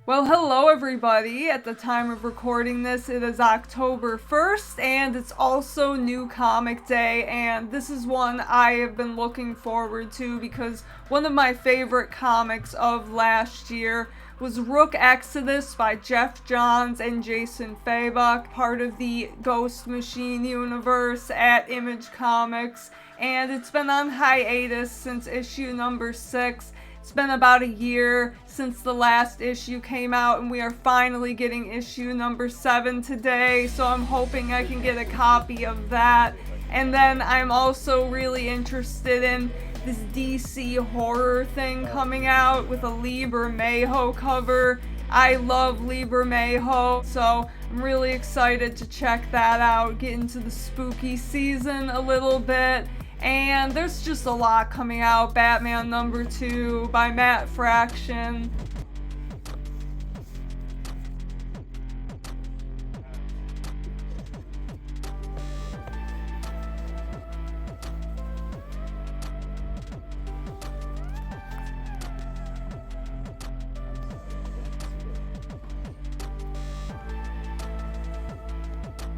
Well, hello everybody. At the time of recording this, it is October 1st, and it's also New Comic Day, and this is one I have been looking forward to because one of my favorite comics of last year was Rook Exodus by Jeff Johns and Jason Fabok, part of the Ghost Machine universe at Image Comics, and it's been on hiatus since issue number 6. It's been about a year since the last issue came out, and we are finally getting issue number 7 today, so I'm hoping I can get a copy of that. And then I'm also really interested in this DC horror thing coming out with a Lee Bermejo cover. I love Lee Bermejo, so I'm really excited to check that out, get into the spooky season a little bit. And there's just a lot coming out. Batman #2 by Matt Fraction.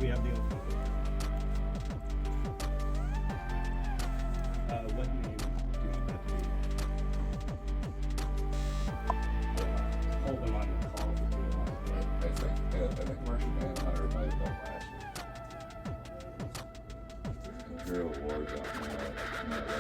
We have the open. What name do you want that to be? Hold them on the call for too long. I think Martian Manhunter might have done last year. Imperial Wars on that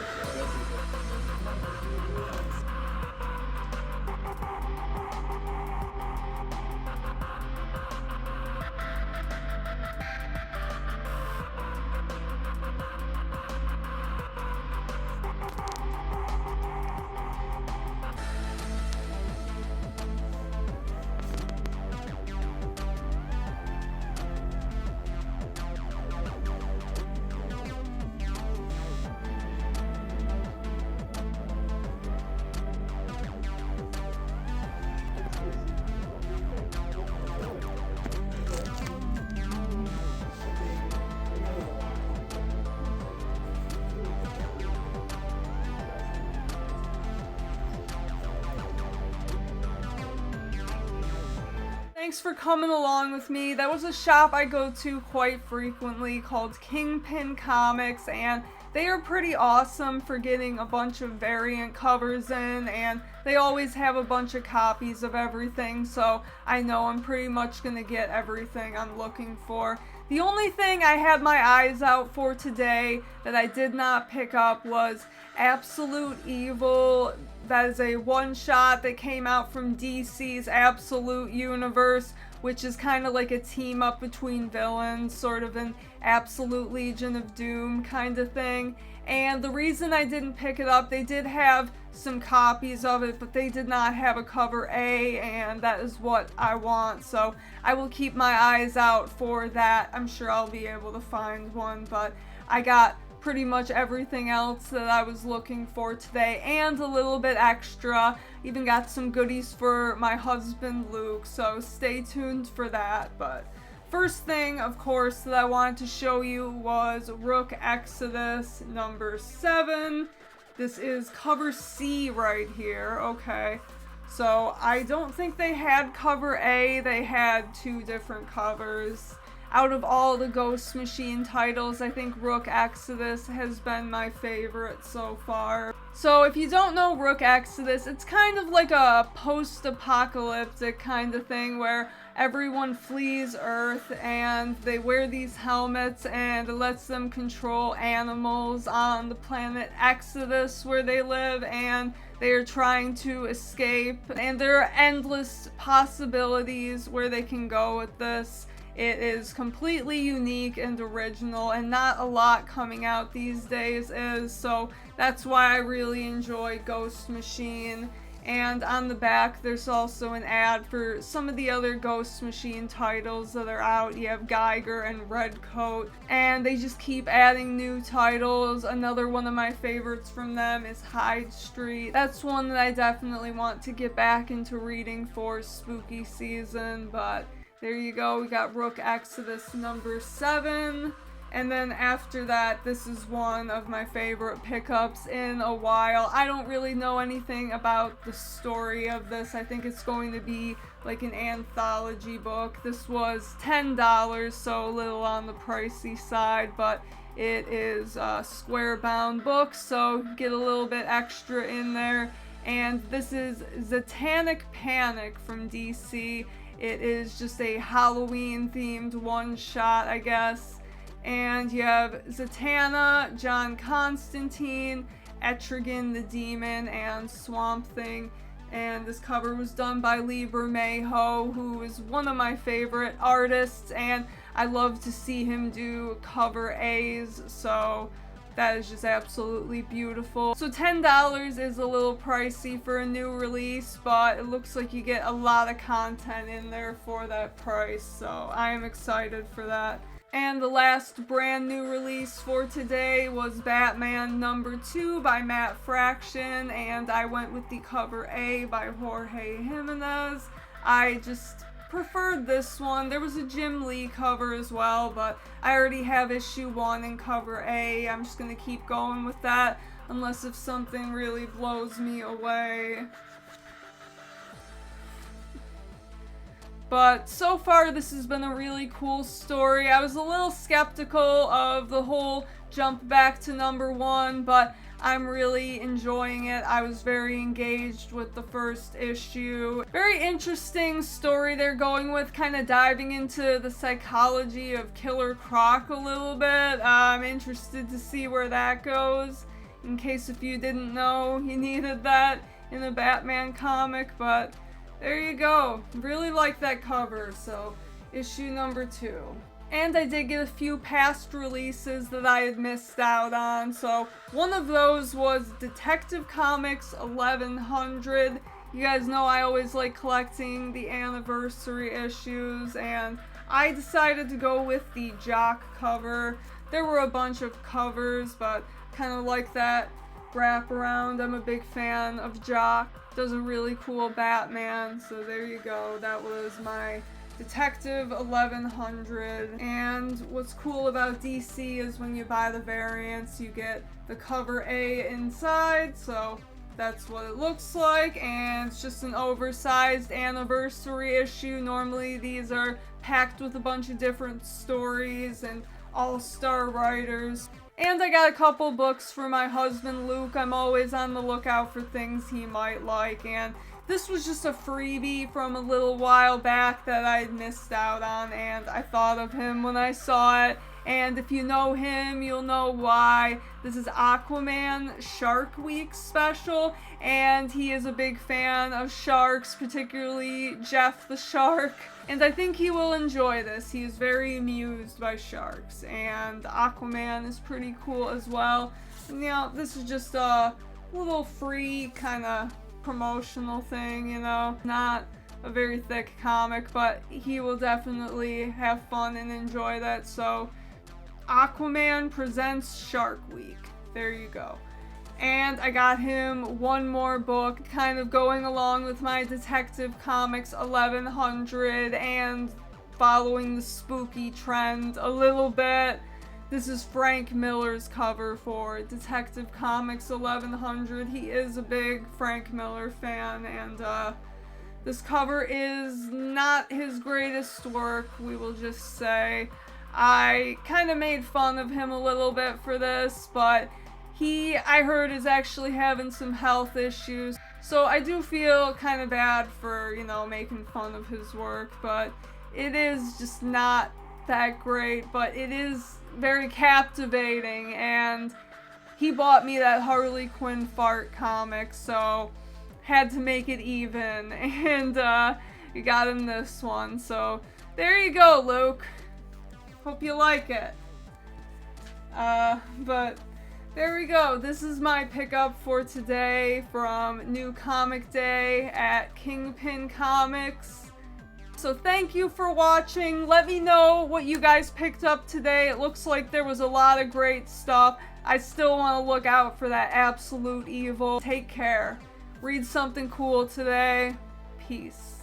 Thanks for coming along with me. That was a shop I go to quite frequently called Kingpin Comics, and they are pretty awesome for getting a bunch of variant covers in, and they always have a bunch of copies of everything, so I know I'm pretty much gonna get everything I'm looking for. The only thing I had my eyes out for today that I did not pick up was Absolute Evil. That is a one-shot that came out from DC's Absolute Universe, which is kind of like a team-up between villains, sort of an Absolute Legion of Doom kind of thing. And the reason I didn't pick it up, they did have some copies of it, but they did not have a cover A, and that is what I want, so I will keep my eyes out for that. I'm sure I'll be able to find one, but I got pretty much everything else that I was looking for today, and a little bit extra. Even got some goodies for my husband Luke, so stay tuned for that. But first thing, of course, that I wanted to show you was Rook Exodus #7. This is cover C right here. Okay, so I don't think they had cover A. They had two different covers. Out of all the Ghost Machine titles, I think Rook Exodus has been my favorite so far. So if you don't know Rook Exodus, it's kind of like a post-apocalyptic kind of thing where everyone flees Earth and they wear these helmets and it lets them control animals on the planet Exodus where they live, and they are trying to escape, and there are endless possibilities where they can go with this. It is completely unique and original, and not a lot coming out these days is, so that's why I really enjoy Ghost Machine. And on the back there's also an ad for some of the other Ghost Machine titles that are out. You have Geiger and Redcoat, and they just keep adding new titles. Another one of my favorites from them is Hyde Street. That's one that I definitely want to get back into reading for spooky season, but there you go, we got Rook Exodus #7. And then after that, this is one of my favorite pickups in a while. I don't really know anything about the story of this. I think it's going to be like an anthology book. This was $10, so a little on the pricey side, but it is a square-bound book, so get a little bit extra in there. And this is Satanic Panic from DC. It is just a Halloween-themed one-shot, I guess. And you have Zatanna, John Constantine, Etrigan the Demon, and Swamp Thing. And this cover was done by Lee Bermejo, who is one of my favorite artists, and I love to see him do cover A's, so that is just absolutely beautiful. So $10 is a little pricey for a new release, but it looks like you get a lot of content in there for that price, so I am excited for that. And the last brand new release for today was Batman #2 by Matt Fraction, and I went with the cover A by Jorge Jimenez. I just preferred this one. There was a Jim Lee cover as well, but I already have issue 1 in cover A. I'm just gonna keep going with that, unless if something really blows me away. But so far, this has been a really cool story. I was a little skeptical of the whole jump back to #1, but I'm really enjoying it. I was very engaged with the first issue. Very interesting story they're going with, kind of diving into the psychology of Killer Croc a little bit. I'm interested to see where that goes, in case if you didn't know you needed that in a Batman comic, but there you go. Really like that cover, so issue #2. And I did get a few past releases that I had missed out on, so one of those was Detective Comics 1100. You guys know I always like collecting the anniversary issues, and I decided to go with the Jock cover. There were a bunch of covers, but kind of like that wraparound. I'm a big fan of Jock. Does a really cool Batman, so there you go. That was my Detective 1100. And what's cool about DC is when you buy the variants, you get the cover A inside, so that's what it looks like, and it's just an oversized anniversary issue. Normally these are packed with a bunch of different stories and all-star writers. And I got a couple books for my husband Luke. I'm always on the lookout for things he might like, and this was just a freebie from a little while back that I had missed out on, and I thought of him when I saw it. And if you know him, you'll know why. This is Aquaman Shark Week special, and he is a big fan of sharks, particularly Jeff the Shark. And I think he will enjoy this. He is very amused by sharks, and Aquaman is pretty cool as well. And, you know, this is just a little free kind of promotional thing, you know, not a very thick comic, but he will definitely have fun and enjoy that. So Aquaman presents Shark Week. There you go. And I got him one more book, kind of going along with my Detective Comics 1100 and following the spooky trend a little bit. This is Frank Miller's cover for Detective Comics 1100. He is a big Frank Miller fan, and this cover is not his greatest work, we will just say. I kind of made fun of him a little bit for this, but he, I heard, is actually having some health issues. So I do feel kind of bad for, you know, making fun of his work, but it is just not that great, but it is very captivating, and he bought me that Harley Quinn fart comic, so had to make it even, and we got him this one, so there you go, Luke. Hope you like it. But there we go. This is my pickup for today from New Comic Day at Kingpin Comics. So thank you for watching. Let me know what you guys picked up today. It looks like there was a lot of great stuff. I still want to look out for that Absolute Evil. Take care. Read something cool today. Peace.